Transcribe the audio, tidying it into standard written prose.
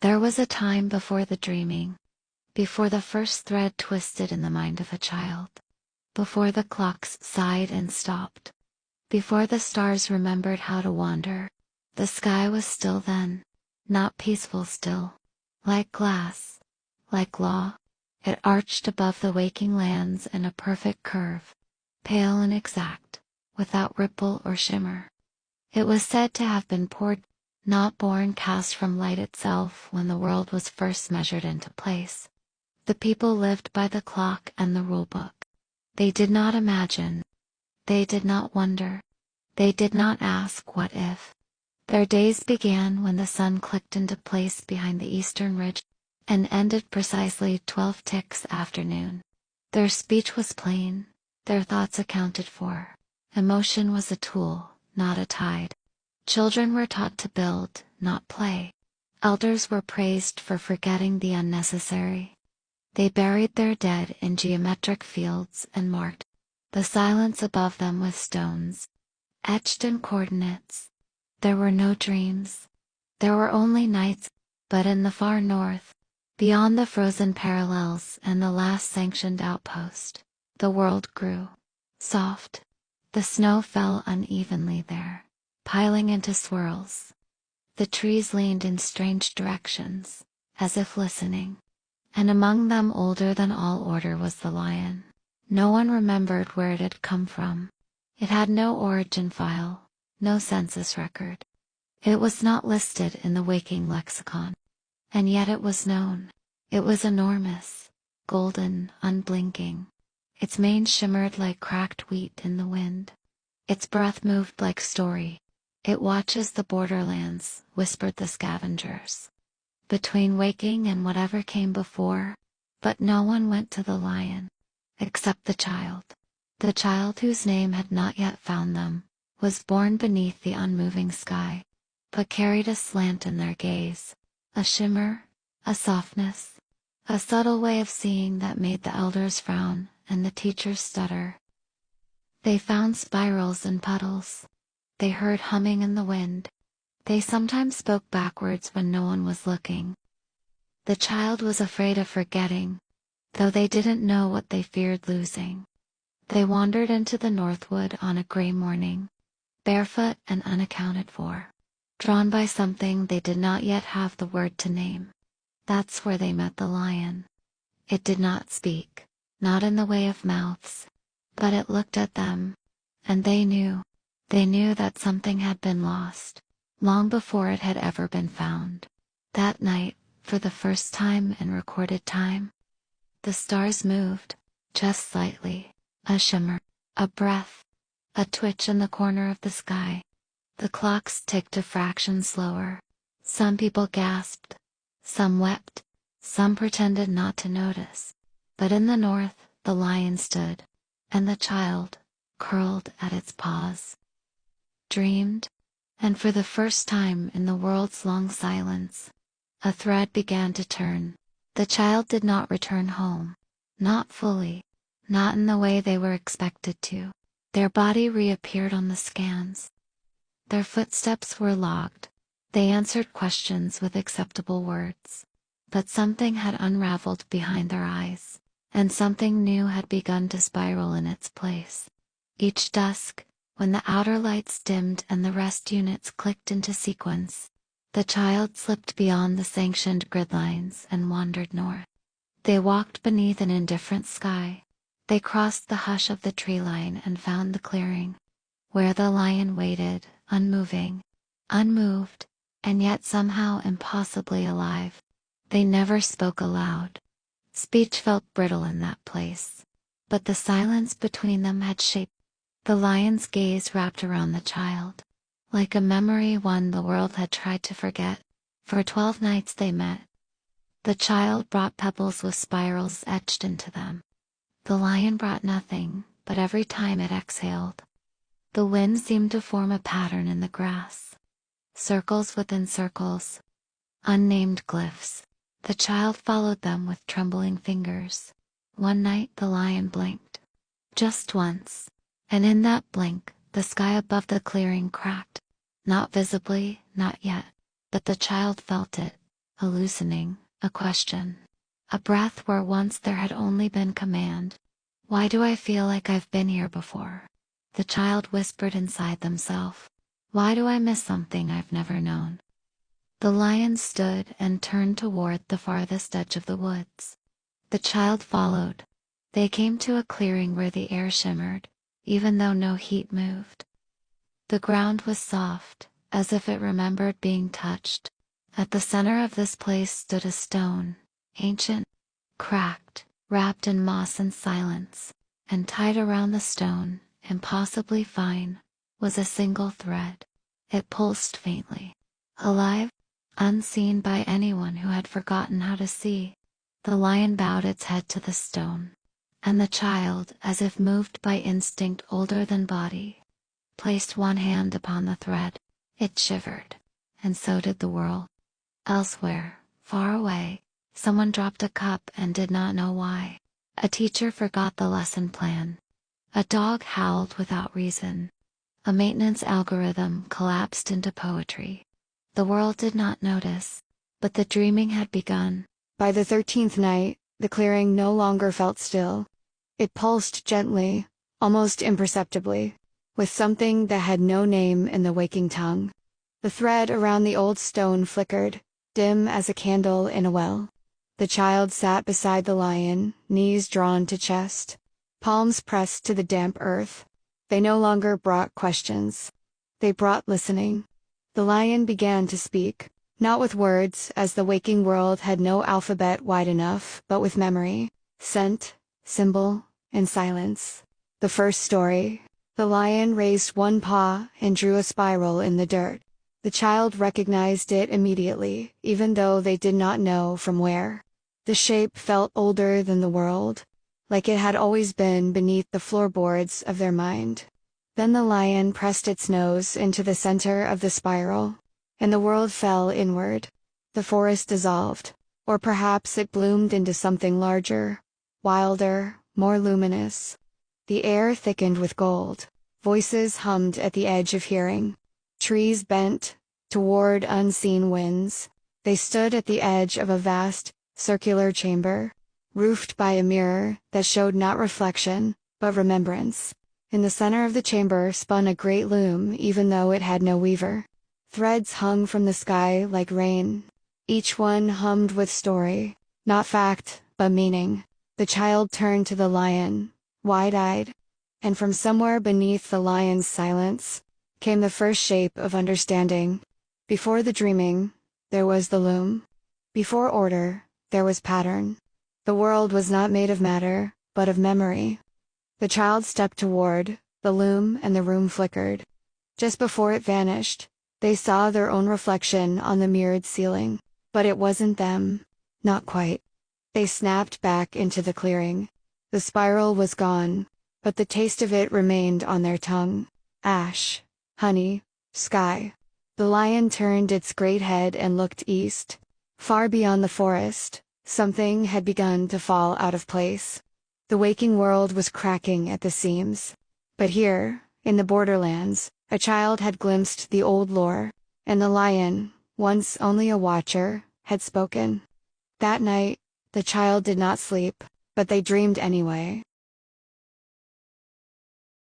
There was a time before the dreaming, before the first thread twisted in the mind of a child, before the clocks sighed and stopped, before the stars remembered how to wander. The sky was still then, not peaceful still. Like glass, like law, it arched above the waking lands in a perfect curve, pale and exact, without ripple or shimmer. It was said to have been poured, not born, cast from light itself when the world was first measured into place. The people lived by the clock and the rulebook. They did not imagine. They did not wonder. They did not ask what if. Their days began when the sun clicked into place behind the eastern ridge, and ended precisely 12 ticks after noon. Their speech was plain, their thoughts accounted for. Emotion was a tool, not a tide. Children were taught to build, not play. Elders were praised for forgetting the unnecessary. They buried their dead in geometric fields and marked the silence above them with stones, etched in coordinates. There were no dreams. There were only nights, but in the far north, beyond the frozen parallels and the last sanctioned outpost, the world grew. Soft. The snow fell unevenly there, piling into swirls. The trees leaned in strange directions, as if listening. And among them, older than all order, was the lion. No one remembered where it had come from. It had no origin file, no census record. It was not listed in the waking lexicon. And yet it was known. It was enormous, golden, unblinking. Its mane shimmered like cracked wheat in the wind. Its breath moved like story. It watches the borderlands, whispered the scavengers. Between waking and whatever came before, but no one went to the lion. Except the child whose name had not yet found them, was born beneath the unmoving sky, but carried a slant in their gaze, a shimmer, a softness, a subtle way of seeing that made the elders frown and the teachers stutter. They found spirals and puddles. They heard humming in the wind. They sometimes spoke backwards when no one was looking. The child was afraid of forgetting, though they didn't know what they feared losing. They wandered into the Northwood on a gray morning, barefoot and unaccounted for, drawn by something they did not yet have the word to name. That's where they met the lion. It did not speak, not in the way of mouths, but it looked at them, and they knew that something had been lost, long before it had ever been found. That night, for the first time in recorded time, the stars moved, just slightly, a shimmer, a breath, a twitch in the corner of the sky. The clocks ticked a fraction slower. Some people gasped, some wept, some pretended not to notice. But in the north, the lion stood, and the child, curled at its paws, dreamed, and for the first time in the world's long silence, a thread began to turn. The child did not return home. Not fully. Not in the way they were expected to. Their body reappeared on the scans. Their footsteps were logged. They answered questions with acceptable words. But something had unraveled behind their eyes, and something new had begun to spiral in its place. Each dusk, when the outer lights dimmed and the rest units clicked into sequence, the child slipped beyond the sanctioned grid lines and wandered north. They walked beneath an indifferent sky. They crossed the hush of the tree line and found the clearing, where the lion waited, unmoving, unmoved, and yet somehow impossibly alive. They never spoke aloud. Speech felt brittle in that place. But the silence between them had shaped. The lion's gaze wrapped around the child, like a memory one the world had tried to forget. For 12 nights they met. The child brought pebbles with spirals etched into them. The lion brought nothing, but every time it exhaled, the wind seemed to form a pattern in the grass. Circles within circles. Unnamed glyphs. The child followed them with trembling fingers. One night the lion blinked. Just once. And in that blink, the sky above the clearing cracked. Not visibly, not yet. But the child felt it. a loosening, a question. A breath where once there had only been command. Why do I feel like I've been here before? The child whispered inside themselves. Why do I miss something I've never known? The lion stood and turned toward the farthest edge of the woods. The child followed. They came to a clearing where the air shimmered, even though no heat moved. The ground was soft, as if it remembered being touched. At the center of this place stood a stone, ancient, cracked, wrapped in moss and silence, and tied around the stone, impossibly fine, was a single thread. It pulsed faintly. Alive, unseen by anyone who had forgotten how to see. The lion bowed its head to the stone, and the child, as if moved by instinct older than body, placed one hand upon the thread. It shivered, and so did the world. Elsewhere, far away, someone dropped a cup and did not know why. A teacher forgot the lesson plan. A dog howled without reason. A maintenance algorithm collapsed into poetry. The world did not notice, but the dreaming had begun. By the 13th night, the clearing no longer felt still. It pulsed gently, almost imperceptibly, with something that had no name in the waking tongue. The thread around the old stone flickered, dim as a candle in a well. The child sat beside the lion, knees drawn to chest, palms pressed to the damp earth. They no longer brought questions. They brought listening. The lion began to speak, not with words, as the waking world had no alphabet wide enough, but with memory, scent, symbol, and silence. The first story. The lion raised one paw and drew a spiral in the dirt. The child recognized it immediately, even though they did not know from where. The shape felt older than the world, like it had always been beneath the floorboards of their mind. Then the lion pressed its nose into the center of the spiral, and the world fell inward. The forest dissolved, or perhaps it bloomed into something larger, wilder, more luminous. The air thickened with gold. Voices hummed at the edge of hearing. Trees bent toward unseen winds. They stood at the edge of a vast, circular chamber, roofed by a mirror that showed not reflection, but remembrance. In the center of the chamber spun a great loom, even though it had no weaver. Threads hung from the sky like rain. Each one hummed with story, not fact, but meaning. The child turned to the lion, wide-eyed, and from somewhere beneath the lion's silence came the first shape of understanding. Before the dreaming, there was the loom. Before order, there was pattern. The world was not made of matter, but of memory. The child stepped toward the loom and the room flickered. Just before it vanished, they saw their own reflection on the mirrored ceiling. But it wasn't them. Not quite. They snapped back into the clearing. The spiral was gone, but the taste of it remained on their tongue. Ash, honey, sky. The lion turned its great head and looked east. Far beyond the forest, something had begun to fall out of place. The waking world was cracking at the seams. But here, in the borderlands, a child had glimpsed the old lore, and the lion, once only a watcher, had spoken. That night, the child did not sleep, but they dreamed anyway.